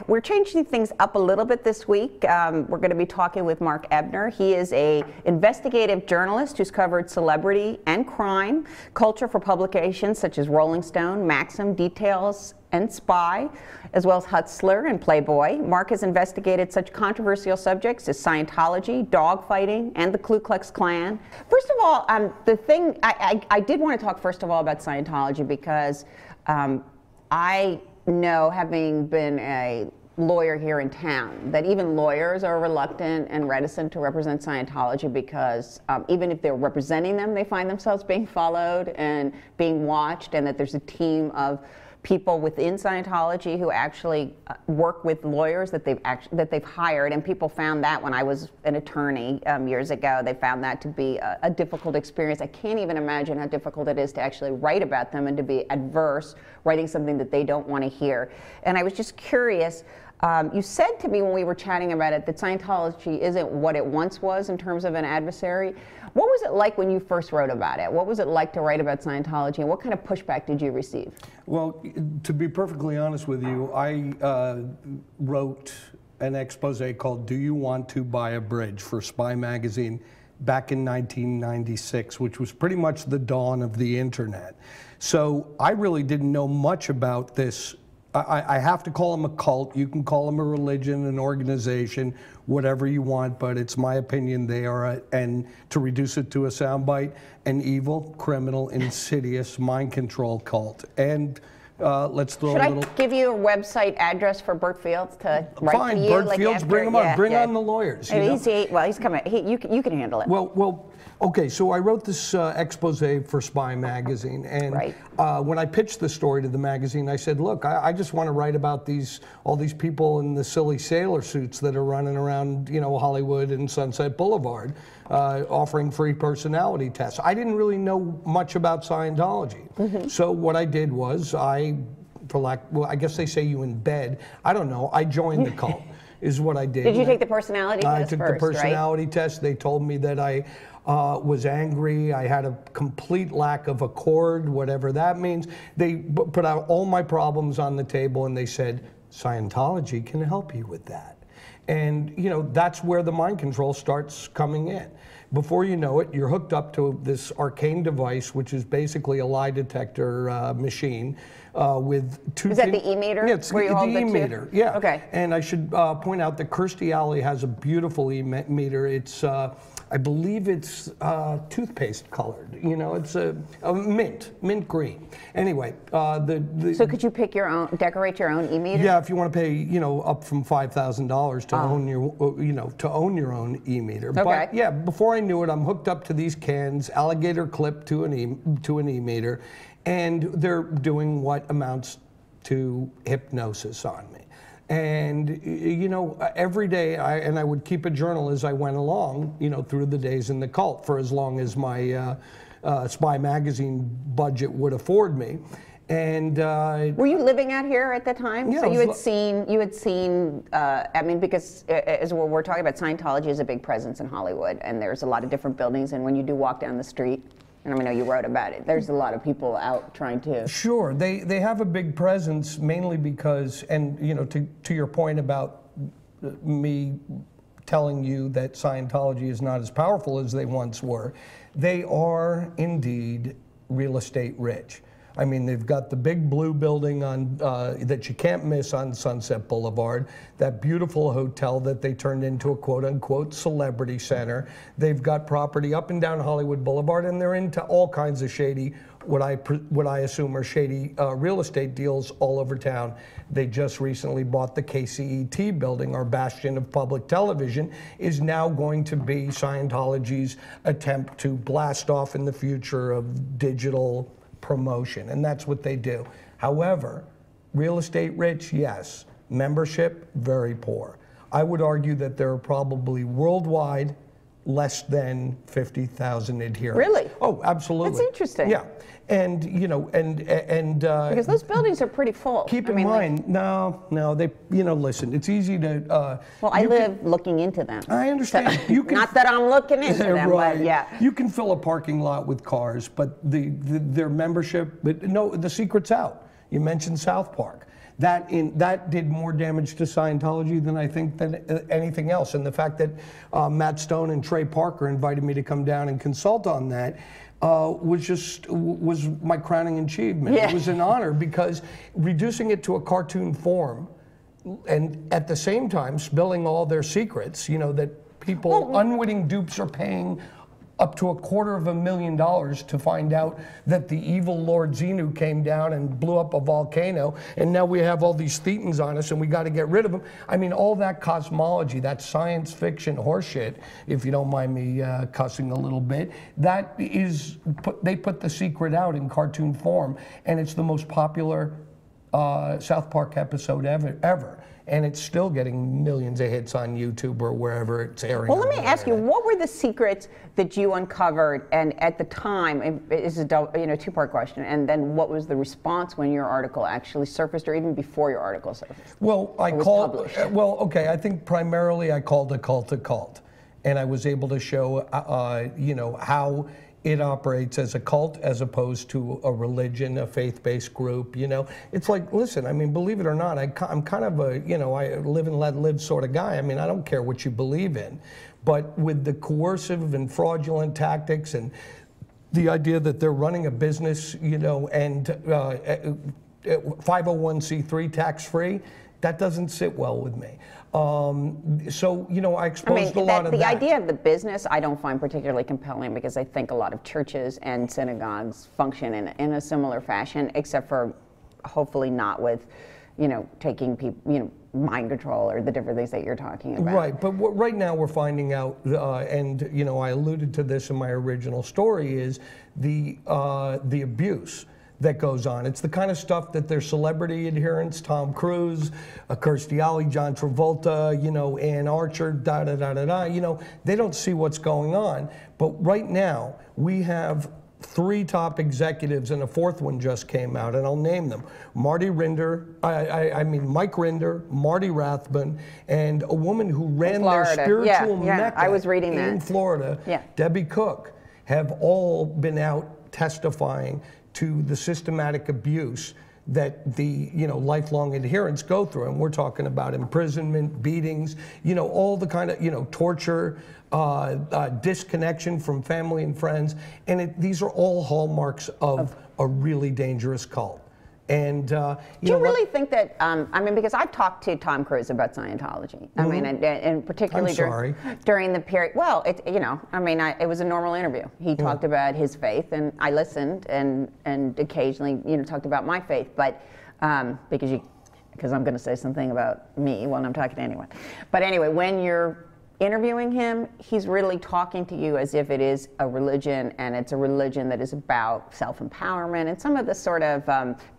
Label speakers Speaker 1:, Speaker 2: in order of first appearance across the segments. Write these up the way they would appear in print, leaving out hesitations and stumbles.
Speaker 1: We're changing things up a little bit this week. We're going to be talking with Mark Ebner. He is an investigative journalist who's covered celebrity and crime, culture for publications such as Rolling Stone, Maxim, Details, and Spy, as well as Hustler and Playboy. Mark has investigated such controversial subjects as Scientology, dogfighting, and the Ku Klux Klan. First of all, the thing, I did want to talk first of all about Scientology because I know, having been a lawyer here in town, that even lawyers are reluctant and reticent to represent Scientology because even if they're representing them, they find themselves being followed and being watched, and that there's a team of people within Scientology who actually work with lawyers that they've hired, and people found that when I was an attorney years ago, they found that to be a difficult experience. I can't even imagine how difficult it is to actually write about them and to be adverse, writing something that they don't want to hear. And I was just curious, you said to me when we were chatting about it that Scientology isn't what it once was in terms of an adversary. What was it like when you first wrote about it? What was it like to write about Scientology, and what kind of pushback did you receive?
Speaker 2: Well, to be perfectly honest with you, I wrote an expose called "Do You Want to Buy a Bridge" for Spy magazine back in 1996, which was pretty much the dawn of the internet. So I really didn't know much about this. I have to call them a cult. You can call them a religion, an organization, whatever you want, but it's my opinion they are, and to reduce it to a soundbite, an evil, criminal, insidious mind control cult. And let's throw a little...
Speaker 1: Should I give you a website address for Burt Fields to write
Speaker 2: Fine,
Speaker 1: to you?
Speaker 2: Burt
Speaker 1: like
Speaker 2: Fields,
Speaker 1: after,
Speaker 2: bring him on. Bring on the lawyers.
Speaker 1: Well, he's coming. You can handle it.
Speaker 2: Well, okay, so I wrote this expose for Spy magazine, and when I pitched the story to the magazine, I said, look, I just want to write about all these people in the silly sailor suits that are running around, you know, Hollywood and Sunset Boulevard, offering free personality tests. I didn't really know much about Scientology. Mm-hmm. So what I did was I guess they say you embed. I don't know. I joined the cult. Is what I did.
Speaker 1: Did you take the personality test
Speaker 2: first? I took the personality test. They told me that I was angry. I had a complete lack of accord, whatever that means. They put out all my problems on the table, and they said, Scientology can help you with that. And, you know, that's where the mind control starts coming in. Before you know it, you're hooked up to this arcane device, which is basically a lie detector machine with two...
Speaker 1: Is that the e-meter?
Speaker 2: Yeah, it's
Speaker 1: where you hold
Speaker 2: the e-meter, yeah.
Speaker 1: Okay.
Speaker 2: And I should point out that Kirstie Alley has a beautiful e-meter. It's, I believe it's toothpaste colored. You know, it's a mint green. Anyway,
Speaker 1: So could you pick your own, decorate your own e-meter?
Speaker 2: Yeah, if you want to pay, you know, up from $5,000 to own your, you know, to own your own e-meter.
Speaker 1: Okay.
Speaker 2: But yeah, before I knew it, I'm hooked up to these cans, alligator clip to an e-meter, and they're doing what amounts to hypnosis on me. And, you know, every day, I would keep a journal as I went along, you know, through the days in the cult for as long as my Spy magazine budget would afford me. And
Speaker 1: were you living out here at the time?
Speaker 2: Yeah,
Speaker 1: so you had seen. I mean, because as we're talking about, Scientology is a big presence in Hollywood, and there's a lot of different buildings. And when you do walk down the street, and I know you wrote about it, there's a lot of people out trying to...
Speaker 2: Sure, they have a big presence, mainly because, and you know, to your point about me telling you that Scientology is not as powerful as they once were, they are indeed real estate rich. I mean, they've got the big blue building on that you can't miss on Sunset Boulevard, that beautiful hotel that they turned into a quote-unquote celebrity center. They've got property up and down Hollywood Boulevard, and they're into all kinds of shady, what I assume are shady real estate deals all over town. They just recently bought the KCET building, our bastion of public television, is now going to be Scientology's attempt to blast off in the future of digital promotion, and that's what they do. However, real estate rich, yes. Membership, very poor. I would argue that there are probably worldwide less than 50,000 adherents.
Speaker 1: Really?
Speaker 2: Oh, absolutely.
Speaker 1: That's interesting.
Speaker 2: Yeah, and you know, and
Speaker 1: because those buildings are pretty full.
Speaker 2: Keep in mind, no, they, you know, listen, it's easy to.
Speaker 1: Well, I live looking into them.
Speaker 2: I understand.
Speaker 1: So, you can, not that I'm looking into them,
Speaker 2: right.
Speaker 1: but yeah.
Speaker 2: You can fill a parking lot with cars, but their membership, but no, the secret's out. You mentioned South Park. that did more damage to Scientology than I think than anything else. And the fact that Matt Stone and Trey Parker invited me to come down and consult on that was my crowning achievement.
Speaker 1: Yeah.
Speaker 2: It was an honor, because reducing it to a cartoon form, and at the same time spilling all their secrets, you know, that people, unwitting dupes, are paying up to $250,000 to find out that the evil Lord Xenu came down and blew up a volcano, and now we have all these thetans on us and we got to get rid of them. I mean, all that cosmology, that science fiction horseshit, if you don't mind me cussing a little bit, that is, they put the secret out in cartoon form, and it's the most popular South Park episode ever. And it's still getting millions of hits on YouTube or wherever it's airing.
Speaker 1: Well, let me ask you, what were the secrets that you uncovered, and at the time, it's a two-part question, and then what was the response when your article actually surfaced, or even before your article surfaced?
Speaker 2: Well, I think primarily I called a cult a cult, and I was able to show, how it operates as a cult as opposed to a religion, a faith-based group. You know, it's like, listen, I mean, believe it or not, I'm kind of a, I live and let live sort of guy. I mean, I don't care what you believe in, but with the coercive and fraudulent tactics and the idea that they're running a business, and 501c3 tax-free, that doesn't sit well with me. I exposed a lot of that.
Speaker 1: The idea of the business I don't find particularly compelling, because I think a lot of churches and synagogues function in a similar fashion, except for hopefully not with, taking people, mind control or the different things that you're talking about.
Speaker 2: Right, but right now we're finding out, and I alluded to this in my original story, is the abuse that goes on. It's the kind of stuff that their celebrity adherents, Tom Cruise, Kirstie Alley, John Travolta, Ann Archer, they don't see what's going on. But right now, we have 3 top executives, and a 4th one just came out, and I'll name them. Mike Rinder, Marty Rathbun, and a woman who ran their spiritual mecca
Speaker 1: I was reading
Speaker 2: in Florida, Debbie Cook, have all been out testifying to the systematic abuse that the lifelong adherents go through. And we're talking about imprisonment, beatings, all the kind of torture, disconnection from family and friends. And these are all hallmarks of a really dangerous cult. And
Speaker 1: do you really think that? Because I've talked to Tom Cruise about Scientology. I mean, and particularly during the period. Well, it was a normal interview. He talked about his faith, and I listened, and occasionally, talked about my faith. But because I'm going to say something about me when I'm talking to anyone. But anyway, when you're interviewing him, he's really talking to you as if it is a religion, and it's a religion that is about self-empowerment and some of the sort of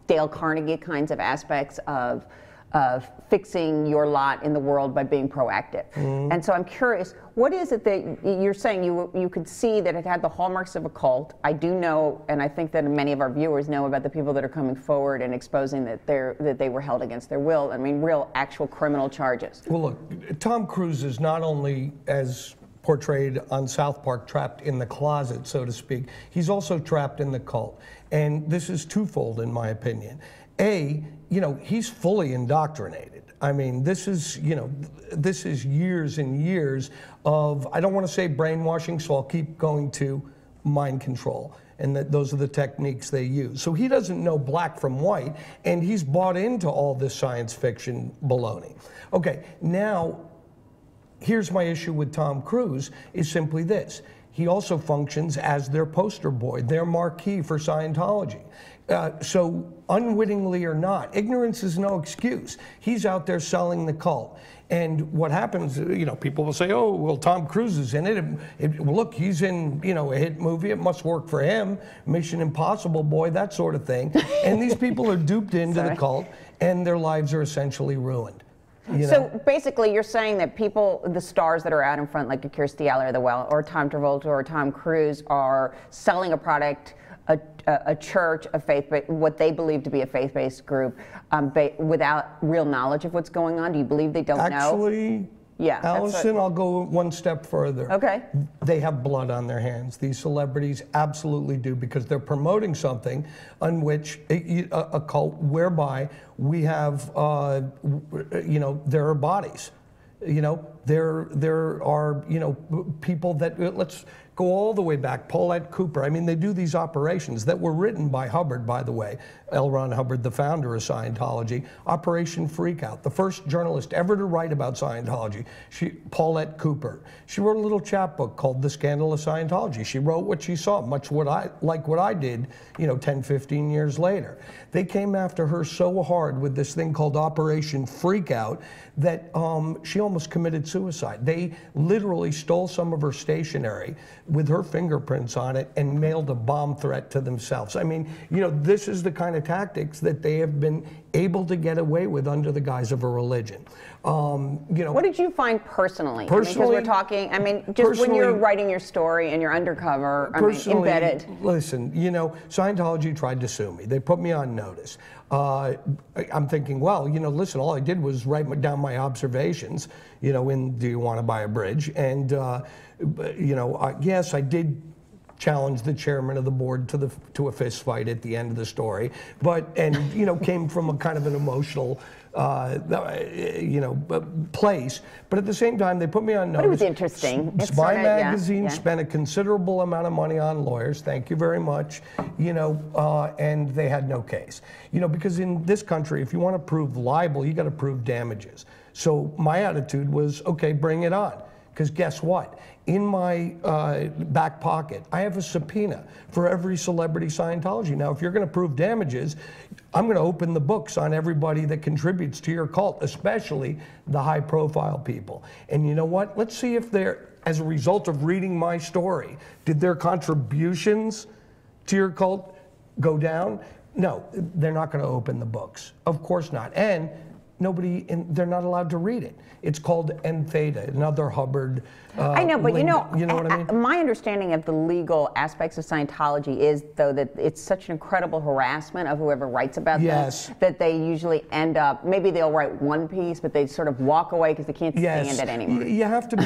Speaker 1: Dale Carnegie kinds of aspects of fixing your lot in the world by being proactive. And so I'm curious, what is it that you're saying you could see that it had the hallmarks of a cult? I do know, and I think that many of our viewers know about the people that are coming forward and exposing that they were held against their will. I mean, real, actual criminal charges. Well,
Speaker 2: look, Tom Cruise is not only, as portrayed on South Park, trapped in the closet, so to speak, he's also trapped in the cult. And this is twofold, in my opinion. A, he's fully indoctrinated. I mean, this is years and years of, I don't want to say brainwashing, so I'll keep going to mind control. And those are the techniques they use. So he doesn't know black from white, and he's bought into all this science fiction baloney. Okay, now, here's my issue with Tom Cruise, is simply this. He also functions as their poster boy, their marquee for Scientology. So unwittingly or not, ignorance is no excuse. He's out there selling the cult. And what happens, people will say, oh, well, Tom Cruise is in it. Look, he's in, a hit movie. It must work for him. Mission Impossible boy, that sort of thing. And these people are duped into the cult, and their lives are essentially ruined.
Speaker 1: So basically, you're saying that people, the stars that are out in front, like a Kirstie Alley or Tom Travolta or Tom Cruise, are selling a product, a church, a faith, what they believe to be a faith-based group, without real knowledge of what's going on. Do you believe they don't know?
Speaker 2: Actually,
Speaker 1: Yeah.
Speaker 2: Allison, I'll go one step further.
Speaker 1: Okay.
Speaker 2: They have blood on their hands. These celebrities absolutely do, because they're promoting something on which a cult whereby we have, there are bodies. There are, people that, let's go all the way back, Paulette Cooper. I mean, they do these operations that were written by Hubbard, by the way, L. Ron Hubbard, the founder of Scientology. Operation Freakout, the first journalist ever to write about Scientology, Paulette Cooper. She wrote a little chapbook called The Scandal of Scientology. She wrote what she saw, much like what I did, 10, 15 years later. They came after her so hard with this thing called Operation Freakout that she almost committed suicide. They literally stole some of her stationery with her fingerprints on it and mailed a bomb threat to themselves. I mean, this is the kind of tactics that they have been able to get away with under the guise of a religion.
Speaker 1: What did you find personally?
Speaker 2: Personally,
Speaker 1: because we're talking, just when you're writing your story and you're undercover, embedded.
Speaker 2: Listen, Scientology tried to sue me. They put me on notice. I'm thinking, well, listen, all I did was write down my observations, in Do You Want to Buy a Bridge? And, yes, I did challenged the chairman of the board to a fist fight at the end of the story, came from a kind of an emotional, place. But at the same time, they put me on notice.
Speaker 1: But it was interesting.
Speaker 2: Spy Magazine spent a considerable amount of money on lawyers. Thank you very much. And they had no case. Because in this country, if you want to prove libel, you got to prove damages. So my attitude was, okay, bring it on. Because guess what? In my back pocket, I have a subpoena for every celebrity Scientology. Now, if you're going to prove damages, I'm going to open the books on everybody that contributes to your cult, especially the high-profile people. And you know what? Let's see if they're, as a result of reading my story, did their contributions to your cult go down? No, they're not going to open the books. Of course not. And they're not allowed to read it. It's called N Theta, another Hubbard.
Speaker 1: I know, but
Speaker 2: you know what I mean?
Speaker 1: My understanding of the legal aspects of Scientology is, though, that it's such an incredible harassment of whoever writes about them that they usually end up, maybe they'll write one piece, but they sort of walk away because they can't stand it anymore.
Speaker 2: You have to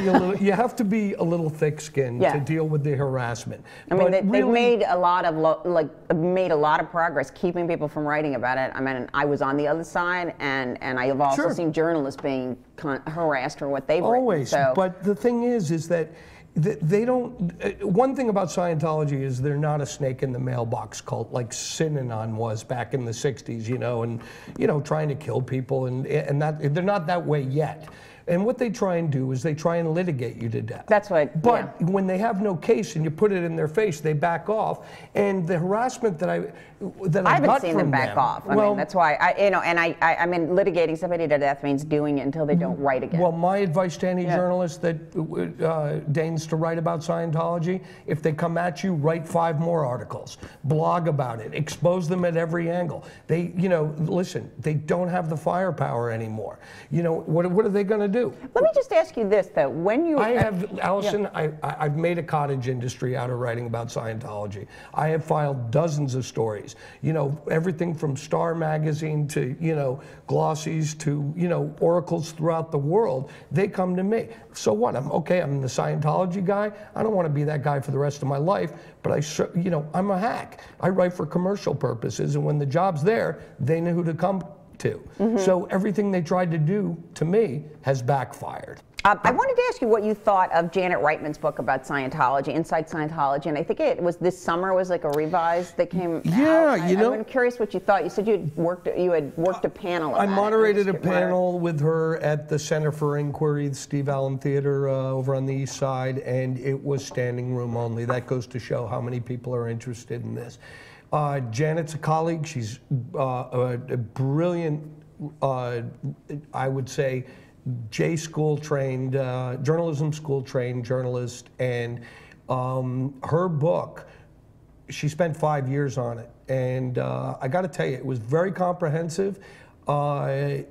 Speaker 2: be a little, thick-skinned to deal with the harassment.
Speaker 1: They've made a lot of progress keeping people from writing about it. I was on the other side, and I have also seen journalists being harassed for what they've
Speaker 2: written.
Speaker 1: So.
Speaker 2: But the thing is that they don't. One thing about Scientology is they're not a snake in the mailbox cult like Synanon was back in the '60s, and trying to kill people, and that they're not that way yet. And what they try and do is they try and litigate you to death.
Speaker 1: That's what.
Speaker 2: But when they have no case and you put it in their face, they back off. And the harassment that I
Speaker 1: haven't seen them back off. That's why litigating somebody to death means doing it until they don't write again.
Speaker 2: Well, my advice to any journalist that deigns to write about Scientology, if they come at you, write 5 more articles, blog about it, expose them at every angle. They, listen, they don't have the firepower anymore. What are they going to do?
Speaker 1: Let me just ask you this, though. When you...
Speaker 2: Allison, I've made a cottage industry out of writing about Scientology. I have filed dozens of stories. Everything from Star Magazine to, glossies to, oracles throughout the world. They come to me. So what? I'm the Scientology guy. I don't want to be that guy for the rest of my life, but I'm a hack. I write for commercial purposes, and when the job's there, they know who to come to. So everything they tried to do to me has backfired.
Speaker 1: I wanted to ask you what you thought of Janet Reitman's book about Scientology, Inside Scientology, and I think it was this summer was like a revised that came out. I'm curious what you thought. You said you had worked a panel.
Speaker 2: I moderated a panel with her at the Center for Inquiry, the Steve Allen Theater over on the East Side, and it was standing room only. That goes to show how many people are interested in this. Janet's a colleague. She's a brilliant, I would say, J-school trained, journalism school trained journalist, and her book, she spent 5 years on it, and I got to tell you, it was very comprehensive. Here's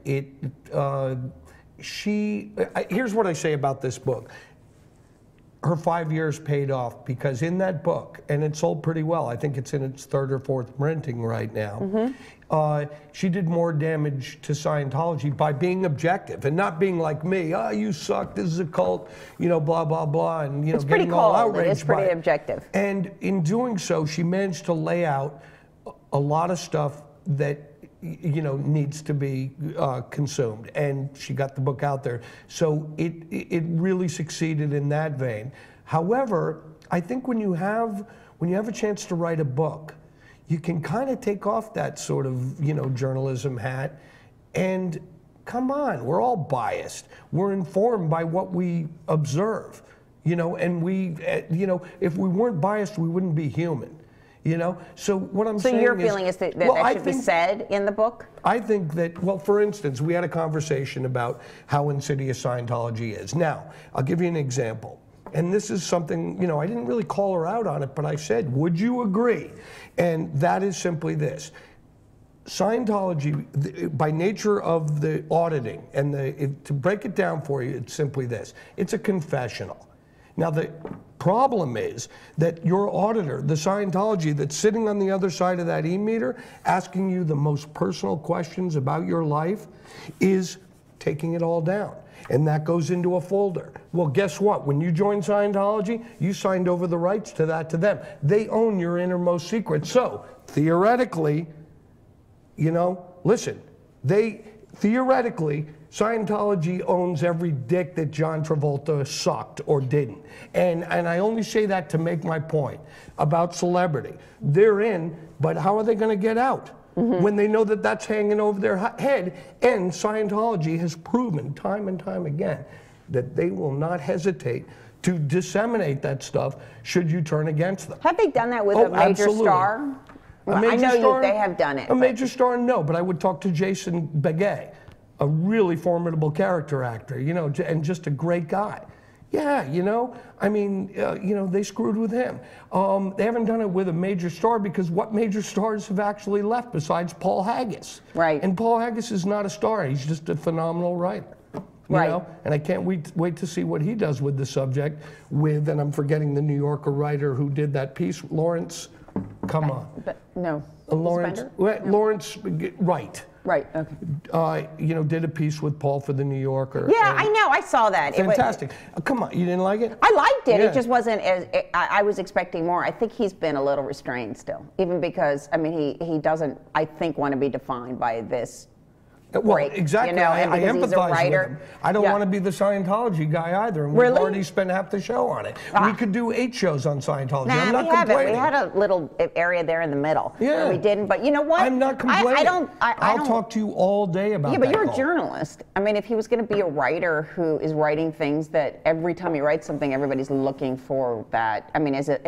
Speaker 2: what I say about this book. her 5 years paid off, because in that book, and it sold pretty well, I think it's in its 3rd or 4th printing right now, she did more damage to Scientology by being objective and not being like me, oh, you suck, this is a cult, you know, blah, blah, blah, and, you know, getting all outraged.
Speaker 1: It's pretty objective.
Speaker 2: And in doing so, she managed to lay out a lot of stuff that, you know, needs to be consumed, and she got the book out there. So it really succeeded in that vein. However, I think when you have a chance to write a book, you can kind of take off that sort of, you know, journalism hat, and come on, we're all biased. We're informed by what we observe, you know, and we, you know, if we weren't biased, we wouldn't be human. You know, so what I'm saying is... So your feeling is that
Speaker 1: that should be said in the book?
Speaker 2: I think that, well, for instance, we had a conversation about how insidious Scientology is. Now, I'll give you an example. And this is something, you know, I didn't really call her out on it, but I said, would you agree? And that is simply this. Scientology, by nature of the auditing, and to break it down for you, it's simply this. It's a confessional. Now, the problem is that your auditor, the Scientology that's sitting on the other side of that e-meter, asking you the most personal questions about your life, is taking it all down. And that goes into a folder. Well, guess what? When you joined Scientology, you signed over the rights to that to them. They own your innermost secrets. So, theoretically, you know, listen, theoretically, Scientology owns every dick that John Travolta sucked or didn't. And I only say that to make my point about celebrity. They're in, but how are they going to get out when they know that that's hanging over their head? And Scientology has proven time and time again that they will not hesitate to disseminate that stuff should you turn against them.
Speaker 1: Have they done that with a major star? Well, I know they have done it.
Speaker 2: A major star, no, but I would talk to Jason Begay, a really formidable character actor, you know, and just a great guy. Yeah, you know, I mean, you know, they screwed with him. They haven't done it with a major star, because what major stars have actually left besides Paul Haggis? Right. And Paul Haggis is not a star. He's just a phenomenal writer. You know? And I can't wait to see what he does with the subject with, and I'm forgetting the New Yorker writer who did that piece, Lawrence, come on.
Speaker 1: But, no.
Speaker 2: Lawrence, Lawrence Wright.
Speaker 1: Right, okay.
Speaker 2: You know, did a piece with Paul for the New Yorker.
Speaker 1: Yeah, I know, I saw that.
Speaker 2: Fantastic. Come on, you didn't like it?
Speaker 1: I liked it, it just wasn't as, I was expecting more. I think he's been a little restrained still, even because, I mean, he doesn't, I think, want to be defined by this.
Speaker 2: Well, exactly. You know, I empathize with him. I don't want to be the Scientology guy either, and we've already spent half the show on it. We could do 8 shows on Scientology.
Speaker 1: Nah,
Speaker 2: I'm not complaining.
Speaker 1: We had a little area there in the middle where we didn't, but you know what?
Speaker 2: I'm not complaining. I'll talk to you all day about that.
Speaker 1: Yeah, but you're a journalist. I mean, if he was going to be a writer who is writing things that every time he writes something, everybody's looking for that. I mean, as a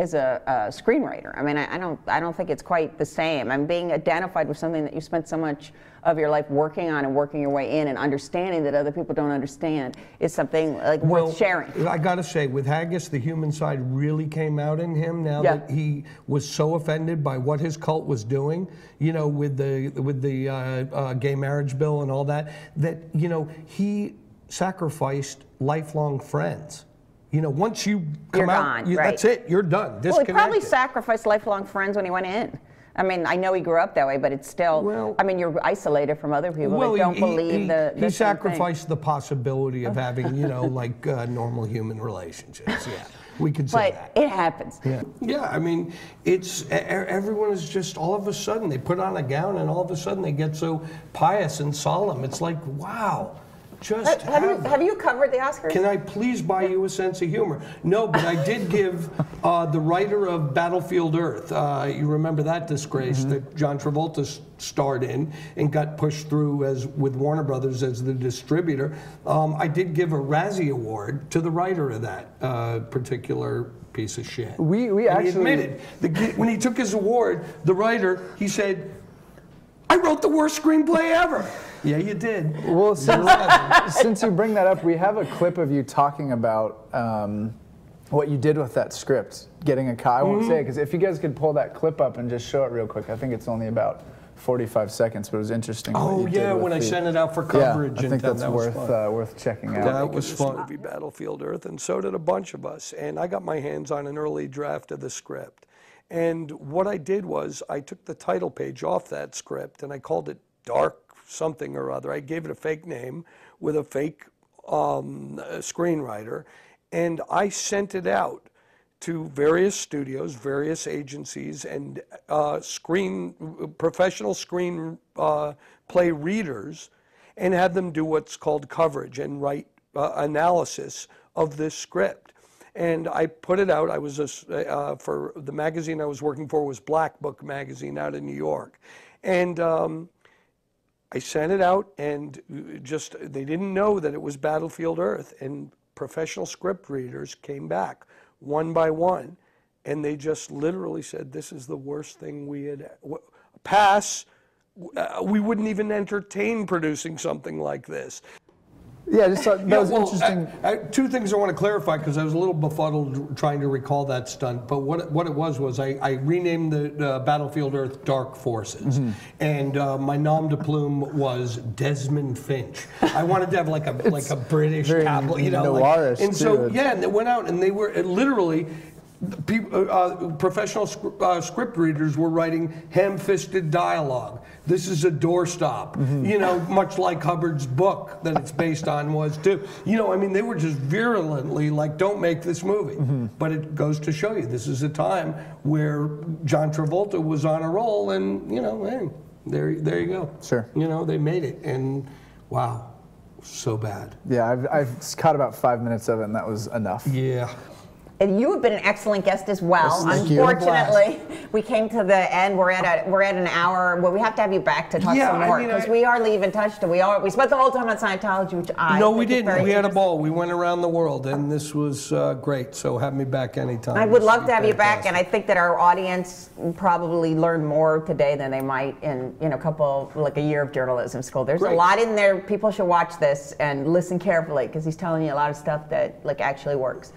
Speaker 1: screenwriter, I mean, I don't think it's quite the same. I'm being identified with something that you spent so much of your life working on and working your way in, and understanding that other people don't understand is something like worth sharing.
Speaker 2: I got to say, with Haggis, the human side really came out in him now that he was so offended by what his cult was doing, you know, with the gay marriage bill and all that, that, you know, he sacrificed lifelong friends. You know, once you come out, that's it, you're done, disconnected.
Speaker 1: Well, he probably sacrificed lifelong friends when he went in. I mean, I know he grew up that way, but it's still, well, I mean, you're isolated from other people that don't believe the
Speaker 2: he sacrificed the possibility of having, you know, like normal human relationships. Yeah, we could say that.
Speaker 1: But it happens.
Speaker 2: Yeah, I mean, it's, everyone is just, all of a sudden, they put on a gown and all of a sudden they get so pious and solemn. It's like, wow. Just
Speaker 1: have you covered the Oscars?
Speaker 2: Can I please buy you a sense of humor? No, but I did give the writer of Battlefield Earth, you remember that disgrace that John Travolta starred in and got pushed through with Warner Brothers as the distributor. I did give a Razzie Award to the writer of that particular piece of shit.
Speaker 3: We actually
Speaker 2: admitted, when he took his award, the writer, he said, I wrote the worst screenplay ever. Yeah, you did.
Speaker 3: Well, since you bring that up, we have a clip of you talking about what you did with that script, getting a copy. I won't say it, because if you guys could pull that clip up and just show it real quick, I think it's only about 45 seconds, but it was interesting.
Speaker 2: Oh yeah, when I sent it out for coverage.
Speaker 3: I think that's
Speaker 2: that
Speaker 3: worth checking out.
Speaker 2: That was fun. Movie Battlefield Earth, and so did a bunch of us. And I got my hands on an early draft of the script. And what I did was I took the title page off that script and I called it Dark something or other. I gave it a fake name with a fake screenwriter, and I sent it out to various studios, various agencies, and professional screenplay readers, and had them do what's called coverage and write analysis of this script. And I put it out. I was for the magazine I was working for was Black Book magazine out in New York, and I sent it out, and they didn't know that it was Battlefield Earth, and professional script readers came back one by one, and they just literally said, "This is the worst thing we had. Pass. We wouldn't even entertain producing something like this."
Speaker 3: Yeah, just thought that was interesting.
Speaker 2: Two things I want to clarify, because I was a little befuddled trying to recall that stunt. But what it was I renamed the Battlefield Earth Dark Forces, and my nom de plume was Desmond Finch. I wanted to have like a British tabloid, you know, and so yeah, and they went out and they were literally. Professional script readers were writing ham-fisted dialogue. This is a doorstop, you know, much like Hubbard's book that it's based on was too. You know, I mean, they were just virulently like, don't make this movie. But it goes to show you, this is a time where John Travolta was on a roll, and, you know, hey, there you go. Sure. You know, they made it, and wow, so bad.
Speaker 3: Yeah, I've caught about 5 minutes of it, and that was enough.
Speaker 2: Yeah.
Speaker 1: And you have been an excellent guest as well.
Speaker 3: Yes,
Speaker 1: unfortunately, we came to the end. We're at an hour. Well, we have to have you back to talk some more, because we are leaving Touchdown. We spent the whole time on Scientology, which
Speaker 2: No, we didn't. We had a ball. We went around the world, and this was great. So have me back anytime.
Speaker 1: I would love to have you back, and I think that our audience probably learned more today than they might in a year of journalism school. There's a lot in there. People should watch this and listen carefully, because he's telling you a lot of stuff that actually works.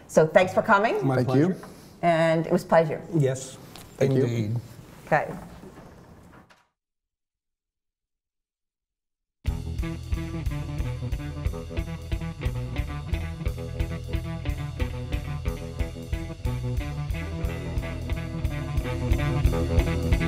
Speaker 1: So thanks for coming.
Speaker 2: My pleasure.
Speaker 3: You.
Speaker 1: And it was a pleasure.
Speaker 2: Yes,
Speaker 3: Thank
Speaker 2: indeed.
Speaker 3: you.
Speaker 1: Okay.
Speaker 4: Thank you.